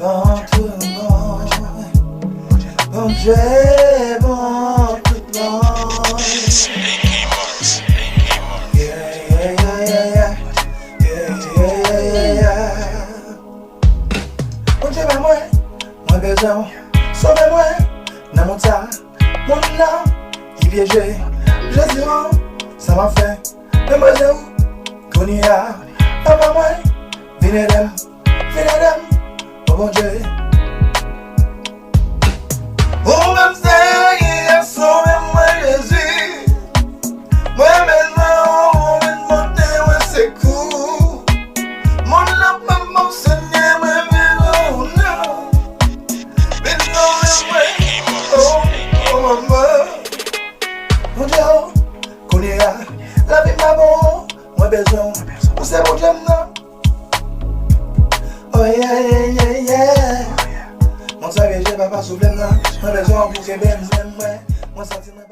bon tout le monde. Bon Dieu, bon tout le monde. Bon Dieu, moi besoin, sauvez-moi, dans mon tas, mon âme, il piégé, je dis oh, ça m'a fait, mais moi j'ai où, qu'on y a, papa moi, venez d'em, oh bon Dieu. Oh même ça, il a sauvé moi Jésus, moi maintenant, on vient de monter, ouais c'est cool, mon âme, mon Seigneur, moi vivant, non. Mon Dieu, connais la vie m'a bon, moi besoin, où c'est mon Dieu non? Oh yeah. Mon saviez, j'ai pas soufflé non, moi besoin pour que bien, moi senti moi.